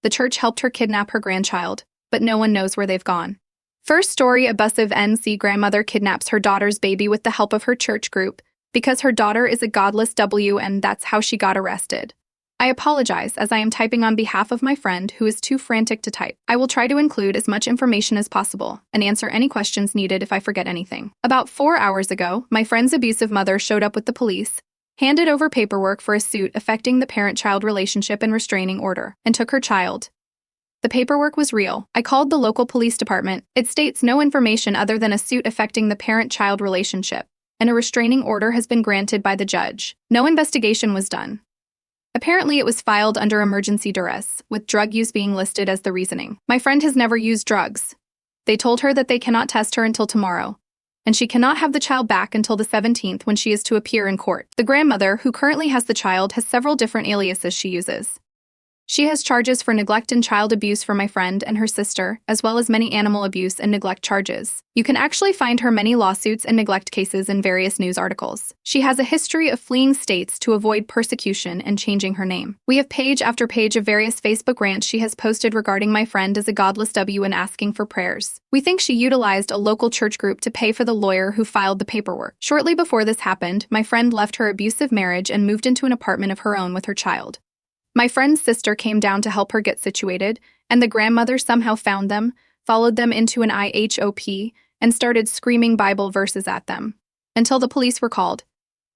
The church helped her kidnap her grandchild, but no one knows where they've gone. First story: abusive NC grandmother kidnaps her daughter's baby with the help of her church group because her daughter is a godless W and that's how she got arrested. I apologize as I am typing on behalf of my friend who is too frantic to type. I will try to include as much information as possible and answer any questions needed if I forget anything. About 4 hours ago, my friend's abusive mother showed up with the police, handed over paperwork for a suit affecting the parent-child relationship and restraining order, and took her child. The paperwork was real. I called the local police department. It states no information other than a suit affecting the parent-child relationship, and a restraining order has been granted by the judge. No investigation was done. Apparently, it was filed under emergency duress, with drug use being listed as the reasoning. My friend has never used drugs. They told her that they cannot test her until tomorrow, and she cannot have the child back until the 17th when she is to appear in court. The grandmother, who currently has the child, has several different aliases she uses. She has charges for neglect and child abuse for my friend and her sister, as well as many animal abuse and neglect charges. You can actually find her many lawsuits and neglect cases in various news articles. She has a history of fleeing states to avoid persecution and changing her name. We have page after page of various Facebook rants she has posted regarding my friend as a godless W and asking for prayers. We think she utilized a local church group to pay for the lawyer who filed the paperwork. Shortly before this happened, my friend left her abusive marriage and moved into an apartment of her own with her child. My friend's sister came down to help her get situated, and the grandmother somehow found them, followed them into an IHOP, and started screaming Bible verses at them, until the police were called.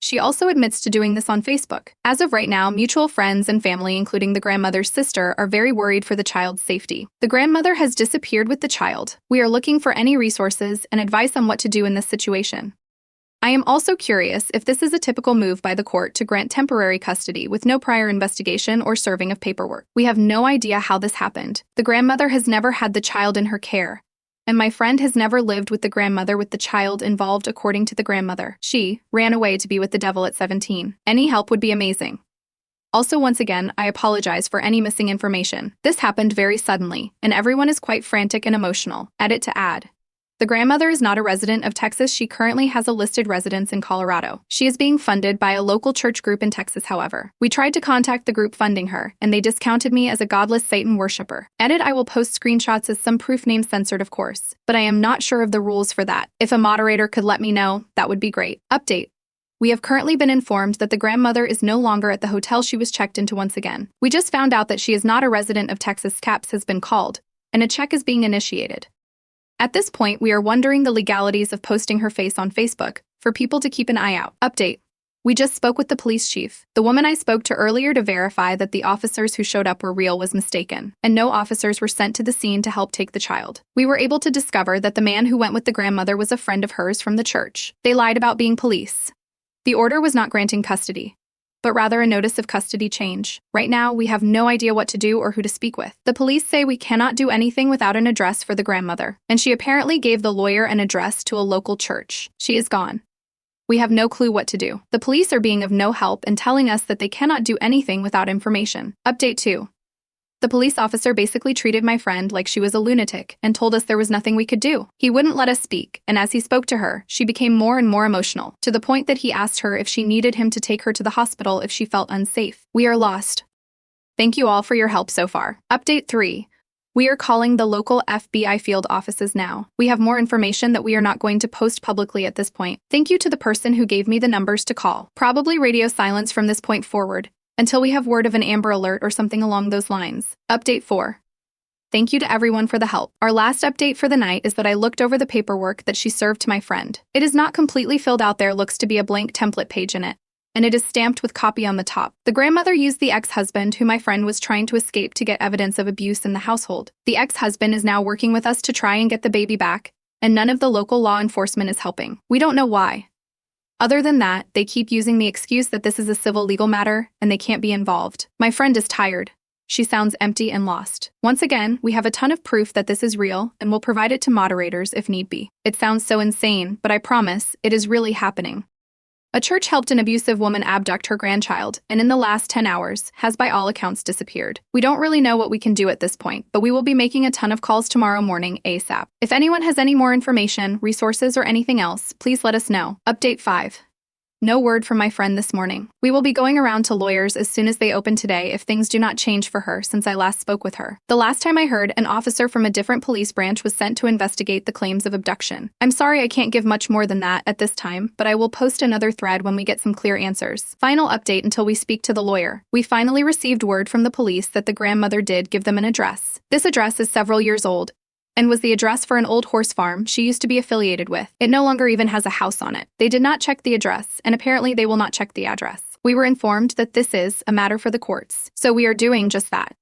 She also admits to doing this on Facebook. As of right now, mutual friends and family, including the grandmother's sister, are very worried for the child's safety. The grandmother has disappeared with the child. We are looking for any resources and advice on what to do in this situation. I am also curious if this is a typical move by the court to grant temporary custody with no prior investigation or serving of paperwork. We have no idea how this happened. The grandmother has never had the child in her care, and my friend has never lived with the grandmother with the child involved. According to the grandmother, she ran away to be with the devil at 17. Any help would be amazing. Also, once again, I apologize for any missing information. This happened very suddenly, and everyone is quite frantic and emotional. Edit to add. The grandmother is not a resident of Texas. She currently has a listed residence in Colorado. She is being funded by a local church group in Texas, however. We tried to contact the group funding her, and they discounted me as a godless Satan worshiper. Edit: I will post screenshots as some proof, name censored of course, but I am not sure of the rules for that. If a moderator could let me know, that would be great. Update: we have currently been informed that the grandmother is no longer at the hotel she was checked into once again. We just found out that she is not a resident of Texas. CAPS has been called, and a check is being initiated. At this point, we are wondering the legalities of posting her face on Facebook for people to keep an eye out. Update: we just spoke with the police chief. The woman I spoke to earlier to verify that the officers who showed up were real was mistaken, and no officers were sent to the scene to help take the child. We were able to discover that the man who went with the grandmother was a friend of hers from the church. They lied about being police. The order was not granting custody, but rather a notice of custody change. Right now, we have no idea what to do or who to speak with. The police say we cannot do anything without an address for the grandmother, and she apparently gave the lawyer an address to a local church. She is gone. We have no clue what to do. The police are being of no help and telling us that they cannot do anything without information. Update 2. The police officer basically treated my friend like she was a lunatic and told us there was nothing we could do. He wouldn't let us speak, and as he spoke to her, she became more and more emotional, to the point that he asked her if she needed him to take her to the hospital if she felt unsafe. We are lost. Thank you all for your help so far. Update 3. We are calling the local FBI field offices now. We have more information that we are not going to post publicly at this point. Thank you to the person who gave me the numbers to call. Probably radio silence from this point forward, until we have word of an Amber Alert or something along those lines. Update 4. Thank you to everyone for the help. Our last update for the night is that I looked over the paperwork that she served to my friend. It is not completely filled out. There looks to be a blank template page in it, and it is stamped with copy on the top. The grandmother used the ex-husband who my friend was trying to escape to get evidence of abuse in the household. The ex-husband is now working with us to try and get the baby back, and none of the local law enforcement is helping. We don't know why. Other than that, they keep using the excuse that this is a civil legal matter and they can't be involved. My friend is tired. She sounds empty and lost. Once again, we have a ton of proof that this is real and will provide it to moderators if need be. It sounds so insane, but I promise, it is really happening. A church helped an abusive woman abduct her grandchild, and in the last 10 hours, has by all accounts disappeared. We don't really know what we can do at this point, but we will be making a ton of calls tomorrow morning ASAP. If anyone has any more information, resources, or anything else, please let us know. Update 5. No word from my friend this morning. We will be going around to lawyers as soon as they open today if things do not change for her since I last spoke with her. The last time I heard, an officer from a different police branch was sent to investigate the claims of abduction. I'm sorry I can't give much more than that at this time, but I will post another thread when we get some clear answers. Final update until we speak to the lawyer. We finally received word from the police that the grandmother did give them an address. This address is several years old and was the address for an old horse farm she used to be affiliated with. It no longer even has a house on it. They did not check the address, and apparently they will not check the address. We were informed that this is a matter for the courts, so we are doing just that.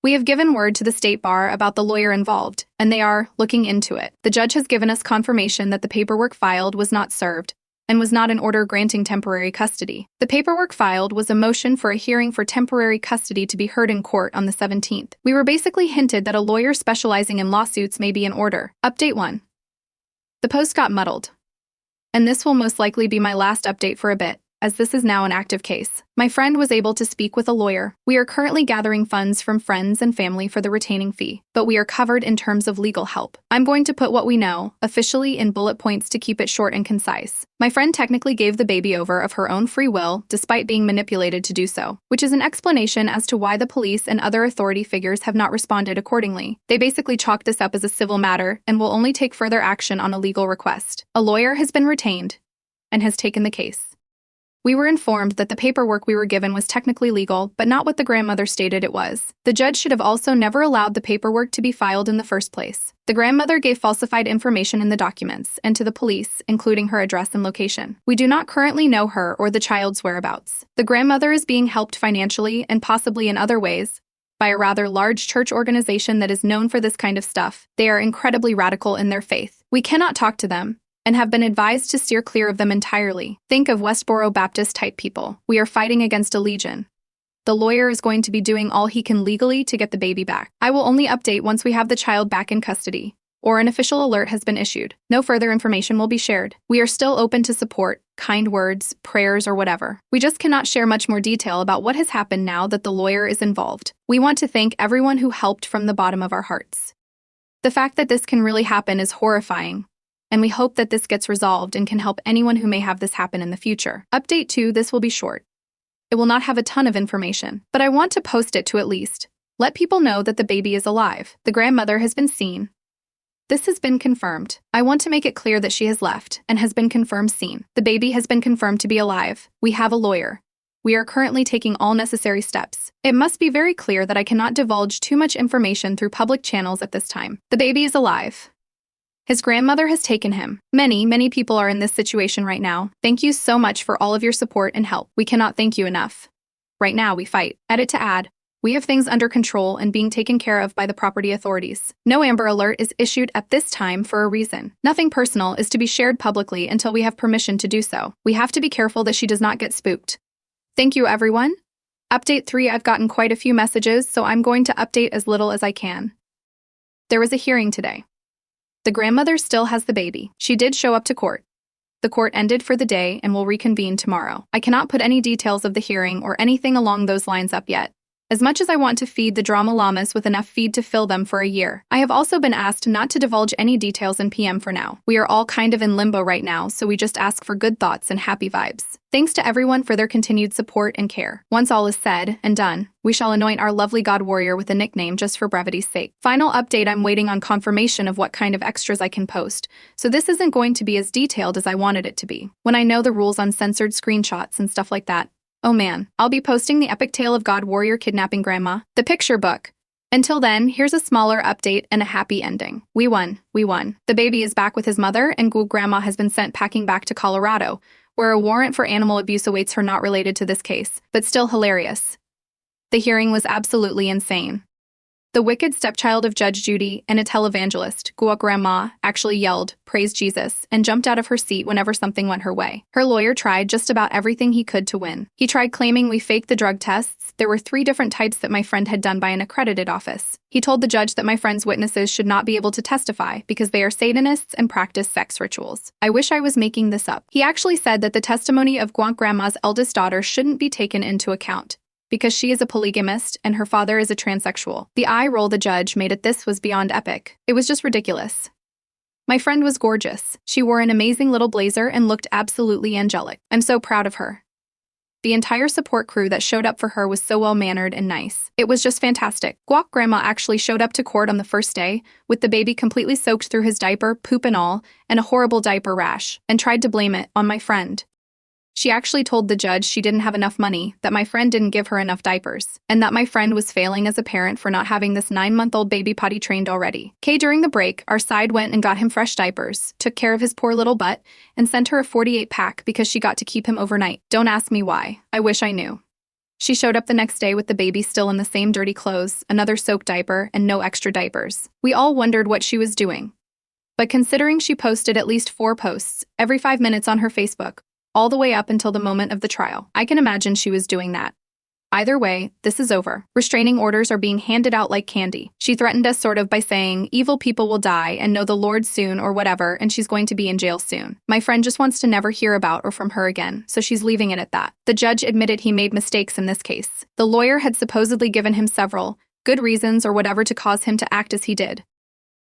We have given word to the state bar about the lawyer involved, and they are looking into it. The judge has given us confirmation that the paperwork filed was not served, and was not an order granting temporary custody. The paperwork filed was a motion for a hearing for temporary custody to be heard in court on the 17th. We were basically hinted that a lawyer specializing in lawsuits may be in order. Update 1. The post got muddled, and this will most likely be my last update for a bit, as this is now an active case. My friend was able to speak with a lawyer. We are currently gathering funds from friends and family for the retaining fee, but we are covered in terms of legal help. I'm going to put what we know, officially, in bullet points to keep it short and concise. My friend technically gave the baby over of her own free will, despite being manipulated to do so, which is an explanation as to why the police and other authority figures have not responded accordingly. They basically chalked this up as a civil matter and will only take further action on a legal request. A lawyer has been retained and has taken the case. We were informed that the paperwork we were given was technically legal, but not what the grandmother stated it was. The judge should have also never allowed the paperwork to be filed in the first place. The grandmother gave falsified information in the documents and to the police, including her address and location. We do not currently know her or the child's whereabouts. The grandmother is being helped financially and possibly in other ways by a rather large church organization that is known for this kind of stuff. They are incredibly radical in their faith. We cannot talk to them, and have been advised to steer clear of them entirely. Think of Westboro Baptist-type people. We are fighting against a legion. The lawyer is going to be doing all he can legally to get the baby back. I will only update once we have the child back in custody, or an official alert has been issued. No further information will be shared. We are still open to support, kind words, prayers, or whatever. We just cannot share much more detail about what has happened now that the lawyer is involved. We want to thank everyone who helped from the bottom of our hearts. The fact that this can really happen is horrifying, and we hope that this gets resolved and can help anyone who may have this happen in the future. Update 2, this will be short. It will not have a ton of information, but I want to post it to at least let people know that the baby is alive. The grandmother has been seen. This has been confirmed. I want to make it clear that she has left and has been confirmed seen. The baby has been confirmed to be alive. We have a lawyer. We are currently taking all necessary steps. It must be very clear that I cannot divulge too much information through public channels at this time. The baby is alive. His grandmother has taken him. Many people are in this situation right now. Thank you so much for all of your support and help. We cannot thank you enough. Right now, we fight. Edit to add. We have things under control and being taken care of by the property authorities. No Amber Alert is issued at this time for a reason. Nothing personal is to be shared publicly until we have permission to do so. We have to be careful that she does not get spooked. Thank you, everyone. Update 3, I've gotten quite a few messages, so I'm going to update as little as I can. There was a hearing today. The grandmother still has the baby. She did show up to court. The court ended for the day and will reconvene tomorrow. I cannot put any details of the hearing or anything along those lines up yet. As much as I want to feed the drama llamas with enough feed to fill them for a year, I have also been asked not to divulge any details in PM for now. We are all kind of in limbo right now, so we just ask for good thoughts and happy vibes. Thanks to everyone for their continued support and care. Once all is said and done, we shall anoint our lovely god warrior with a nickname just for brevity's sake. Final update, I'm waiting on confirmation of what kind of extras I can post, so this isn't going to be as detailed as I wanted it to be. When I know the rules on censored screenshots and stuff like that, oh man, I'll be posting the epic tale of God Warrior kidnapping Grandma, the picture book. Until then, here's a smaller update and a happy ending. We won. The baby is back with his mother, and Grandma has been sent packing back to Colorado, where a warrant for animal abuse awaits her, not related to this case, but still hilarious. The hearing was absolutely insane. The wicked stepchild of Judge Judy and a televangelist, Grandma, actually yelled, "Praise Jesus," and jumped out of her seat whenever something went her way. Her lawyer tried just about everything he could to win. He tried claiming we faked the drug tests. There were 3 different types that my friend had done by an accredited office. He told the judge that my friend's witnesses should not be able to testify because they are Satanists and practice sex rituals. I wish I was making this up. He actually said that the testimony of Grandma's eldest daughter shouldn't be taken into account, because she is a polygamist and her father is a transsexual. The eye roll the judge made at this was beyond epic. It was just ridiculous. My friend was gorgeous. She wore an amazing little blazer and looked absolutely angelic. I'm so proud of her. The entire support crew that showed up for her was so well-mannered and nice. It was just fantastic. Guac Grandma actually showed up to court on the first day, with the baby completely soaked through his diaper, poop and all, and a horrible diaper rash, and tried to blame it on my friend. She actually told the judge she didn't have enough money, that my friend didn't give her enough diapers, and that my friend was failing as a parent for not having this 9-month-old baby potty trained already. During the break, our side went and got him fresh diapers, took care of his poor little butt, and sent her a 48-pack because she got to keep him overnight. Don't ask me why. I wish I knew. She showed up the next day with the baby still in the same dirty clothes, another soaked diaper, and no extra diapers. We all wondered what she was doing. But considering she posted at least 4 posts every 5 minutes on her Facebook, all the way up until the moment of the trial, I can imagine she was doing that. Either way, this is over. Restraining orders are being handed out like candy. She threatened us sort of by saying, evil people will die and know the Lord soon or whatever, and she's going to be in jail soon. My friend just wants to never hear about or from her again, so she's leaving it at that. The judge admitted he made mistakes in this case. The lawyer had supposedly given him several good reasons or whatever to cause him to act as he did.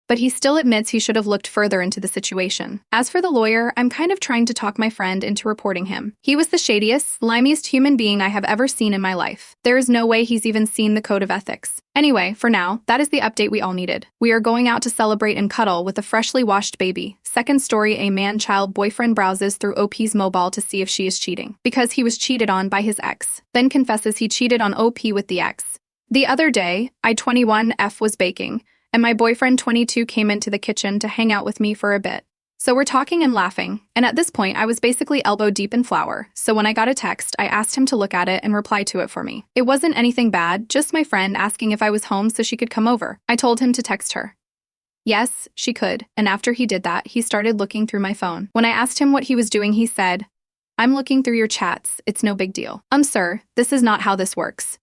But he still admits he should have looked further into the situation. As for the lawyer, I'm kind of trying to talk my friend into reporting him. He was the shadiest, slimiest human being I have ever seen in my life. There is no way he's even seen the code of ethics. Anyway, for now, that is the update we all needed. We are going out to celebrate and cuddle with a freshly washed baby. Second story, a man-child boyfriend browses through OP's mobile to see if she is cheating, because he was cheated on by his ex, then confesses he cheated on OP with the ex. The other day, I 21F was baking, and my boyfriend 22 came into the kitchen to hang out with me for a bit. So we're talking and laughing, and at this point I was basically elbow deep in flour, so when I got a text, I asked him to look at it and reply to it for me. It wasn't anything bad, just my friend asking if I was home so she could come over. I told him to text her. Yes, she could, and after he did that, he started looking through my phone. When I asked him what he was doing, he said, "I'm looking through your chats, it's no big deal." Sir, this is not how this works.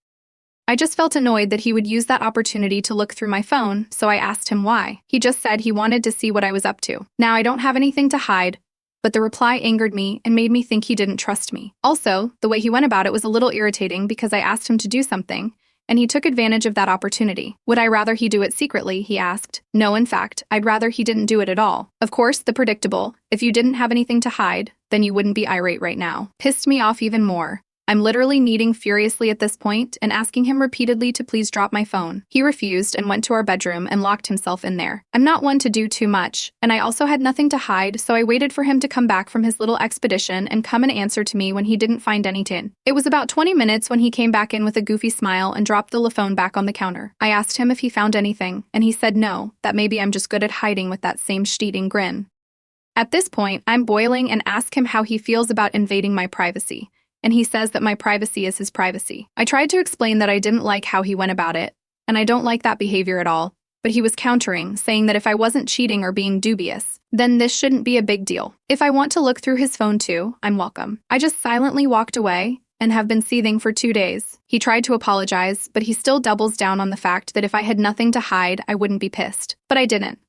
I just felt annoyed that he would use that opportunity to look through my phone, so I asked him why. He just said he wanted to see what I was up to. Now, I don't have anything to hide, but the reply angered me and made me think he didn't trust me. Also, the way he went about it was a little irritating because I asked him to do something, and he took advantage of that opportunity. Would I rather he do it secretly, he asked. No, in fact, I'd rather he didn't do it at all. Of course, the predictable, if you didn't have anything to hide, then you wouldn't be irate right now. Pissed me off even more. I'm literally kneading furiously at this point and asking him repeatedly to please drop my phone. He refused and went to our bedroom and locked himself in there. I'm not one to do too much, and I also had nothing to hide, so I waited for him to come back from his little expedition and come and answer to me when he didn't find anything. It was about 20 minutes when he came back in with a goofy smile and dropped the phone back on the counter. I asked him if he found anything, and he said no, that maybe I'm just good at hiding with that same stealing grin. At this point, I'm boiling and ask him how he feels about invading my privacy. And he says that my privacy is his privacy. I tried to explain that I didn't like how he went about it, and I don't like that behavior at all, but he was countering, saying that if I wasn't cheating or being dubious, then this shouldn't be a big deal. If I want to look through his phone too, I'm welcome. I just silently walked away and have been seething for 2 days. He tried to apologize, but he still doubles down on the fact that if I had nothing to hide, I wouldn't be pissed. But I didn't.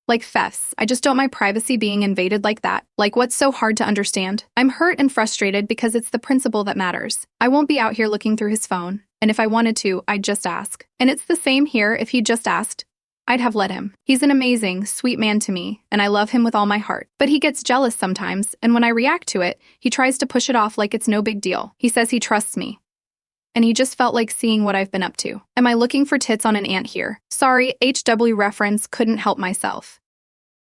Like Fess, I just don't my privacy being invaded like that. Like, what's so hard to understand? I'm hurt and frustrated because it's the principle that matters. I won't be out here looking through his phone, and if I wanted to, I'd just ask. And it's the same here. If he'd just asked, I'd have let him. He's an amazing, sweet man to me, and I love him with all my heart. But he gets jealous sometimes, and when I react to it, he tries to push it off like it's no big deal. He says he trusts me. And he just felt like seeing what I've been up to. Am I looking for tits on an ant here? Sorry, HW reference, couldn't help myself.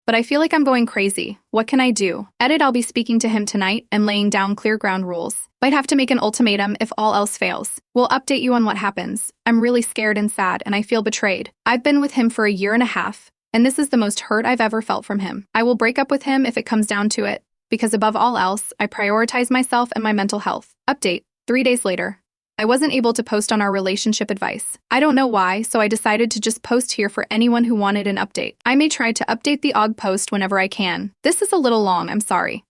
But I feel like I'm going crazy. What can I do? Edit, I'll be speaking to him tonight and laying down clear ground rules. Might have to make an ultimatum if all else fails. We'll update you on what happens. I'm really scared and sad, and I feel betrayed. I've been with him for 1.5 years, and this is the most hurt I've ever felt from him. I will break up with him if it comes down to it, because above all else, I prioritize myself and my mental health. Update, 3 days later. I wasn't able to post on our relationship advice. I don't know why, so I decided to just post here for anyone who wanted an update. I may try to update the OG post whenever I can. This is a little long, I'm sorry.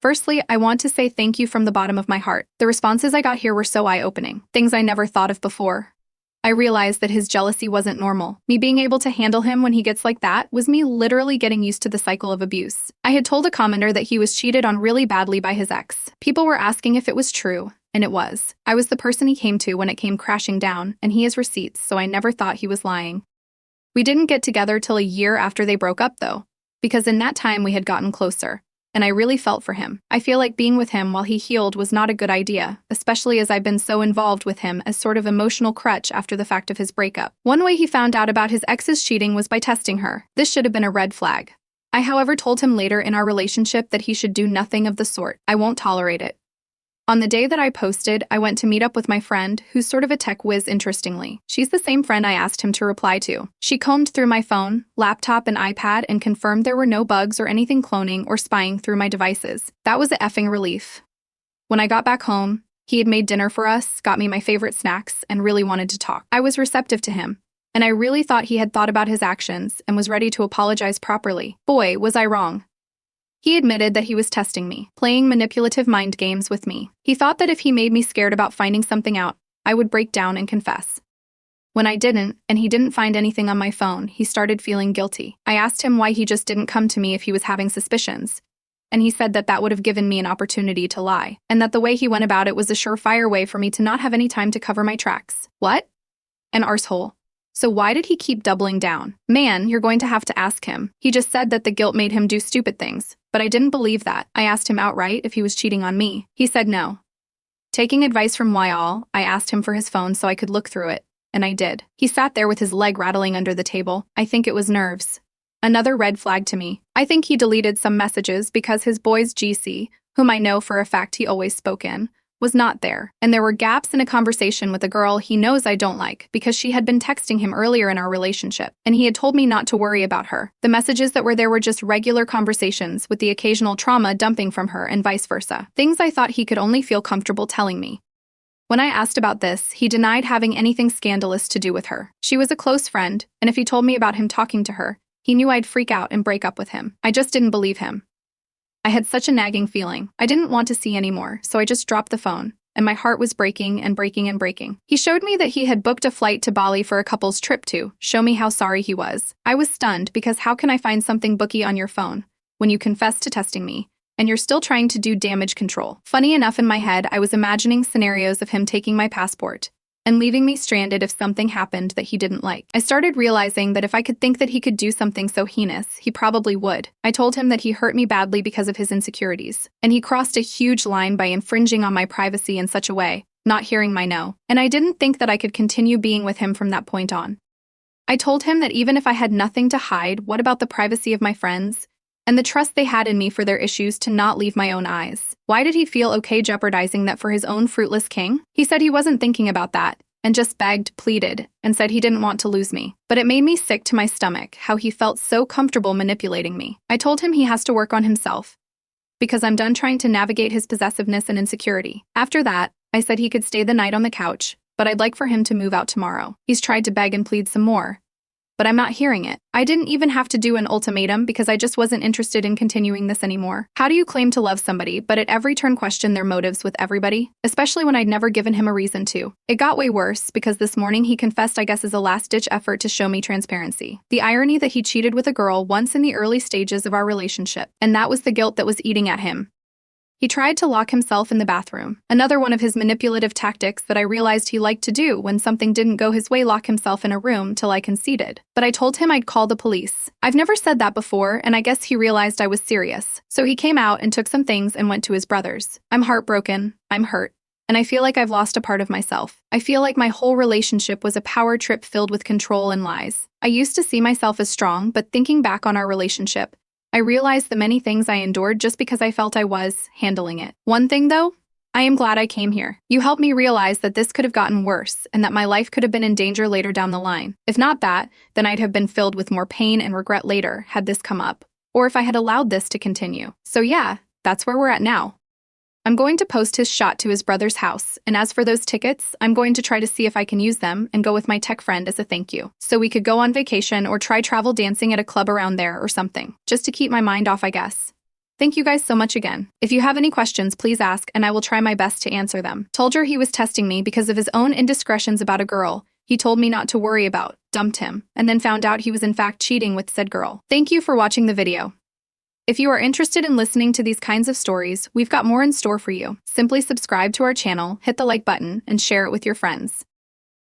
Firstly, I want to say thank you from the bottom of my heart. The responses I got here were so eye-opening. Things I never thought of before. I realized that his jealousy wasn't normal. Me being able to handle him when he gets like that was me literally getting used to the cycle of abuse. I had told a commenter that he was cheated on really badly by his ex. People were asking if it was true, and it was. I was the person he came to when it came crashing down, and he has receipts, so I never thought he was lying. We didn't get together till 1 year after they broke up, though, because in that time we had gotten closer, and I really felt for him. I feel like being with him while he healed was not a good idea, especially as I've been so involved with him as sort of emotional crutch after the fact of his breakup. One way he found out about his ex's cheating was by testing her. This should have been a red flag. I, however, told him later in our relationship that he should do nothing of the sort. I won't tolerate it. On the day that I posted, I went to meet up with my friend, who's sort of a tech whiz interestingly. She's the same friend I asked him to reply to. She combed through my phone, laptop, and iPad and confirmed there were no bugs or anything cloning or spying through my devices. That was a effing relief. When I got back home, he had made dinner for us, got me my favorite snacks, and really wanted to talk. I was receptive to him, and I really thought he had thought about his actions and was ready to apologize properly. Boy, was I wrong. He admitted that he was testing me, playing manipulative mind games with me. He thought that if he made me scared about finding something out, I would break down and confess. When I didn't, and he didn't find anything on my phone, he started feeling guilty. I asked him why he just didn't come to me if he was having suspicions, and he said that that would have given me an opportunity to lie, and that the way he went about it was a surefire way for me to not have any time to cover my tracks. What? An arsehole. So why did he keep doubling down? Man, you're going to have to ask him. He just said that the guilt made him do stupid things, but I didn't believe that. I asked him outright if he was cheating on me. He said no. Taking advice from Yall, I asked him for his phone so I could look through it, and I did. He sat there with his leg rattling under the table. I think it was nerves. Another red flag to me. I think he deleted some messages because his boy's GC, whom I know for a fact he always spoke in, was not there, and there were gaps in a conversation with a girl he knows I don't like because she had been texting him earlier in our relationship, and he had told me not to worry about her. The messages that were there were just regular conversations with the occasional trauma dumping from her and vice versa, things I thought he could only feel comfortable telling me. When I asked about this, he denied having anything scandalous to do with her. She was a close friend, and if he told me about him talking to her, he knew I'd freak out and break up with him. I just didn't believe him. I had such a nagging feeling. I didn't want to see anymore, so I just dropped the phone, and my heart was breaking and breaking and breaking. He showed me that he had booked a flight to Bali for a couple's trip to show me how sorry he was. I was stunned because how can I find something booky on your phone when you confess to testing me, and you're still trying to do damage control? Funny enough, in my head, I was imagining scenarios of him taking my passport and leaving me stranded if something happened that he didn't like. I started realizing that if I could think that he could do something so heinous, he probably would. I told him that he hurt me badly because of his insecurities, and he crossed a huge line by infringing on my privacy in such a way, not hearing my no, and I didn't think that I could continue being with him from that point on. I told him that even if I had nothing to hide, what about the privacy of my friends and the trust they had in me for their issues to not leave my own eyes? Why did he feel okay jeopardizing that for his own fruitless king? He said he wasn't thinking about that, and just begged, pleaded, and said he didn't want to lose me. But it made me sick to my stomach how he felt so comfortable manipulating me. I told him he has to work on himself, because I'm done trying to navigate his possessiveness and insecurity. After that, I said he could stay the night on the couch, but I'd like for him to move out tomorrow. He's tried to beg and plead some more, but I'm not hearing it. I didn't even have to do an ultimatum because I just wasn't interested in continuing this anymore. How do you claim to love somebody, but at every turn question their motives with everybody? Especially when I'd never given him a reason to. It got way worse because this morning he confessed, I guess as a last-ditch effort to show me transparency. The irony that he cheated with a girl once in the early stages of our relationship, and that was the guilt that was eating at him. He tried to lock himself in the bathroom. Another one of his manipulative tactics that I realized he liked to do when something didn't go his way, lock himself in a room till I conceded. But I told him I'd call the police. I've never said that before, and I guess he realized I was serious. So he came out and took some things and went to his brother's. I'm heartbroken. I'm hurt. And I feel like I've lost a part of myself. I feel like my whole relationship was a power trip filled with control and lies. I used to see myself as strong, but thinking back on our relationship, I realized the many things I endured just because I felt I was handling it. One thing though, I am glad I came here. You helped me realize that this could have gotten worse and that my life could have been in danger later down the line. If not that, then I'd have been filled with more pain and regret later had this come up, or if I had allowed this to continue. So yeah, that's where we're at now. I'm going to post his shot to his brother's house, and as for those tickets, I'm going to try to see if I can use them and go with my tech friend as a thank you. So we could go on vacation or try travel dancing at a club around there or something, just to keep my mind off, I guess. Thank you guys so much again. If you have any questions, please ask, and I will try my best to answer them. Told her he was testing me because of his own indiscretions about a girl he told me not to worry about, dumped him, and then found out he was in fact cheating with said girl. Thank you for watching the video. If you are interested in listening to these kinds of stories, we've got more in store for you. Simply subscribe to our channel, hit the like button, and share it with your friends.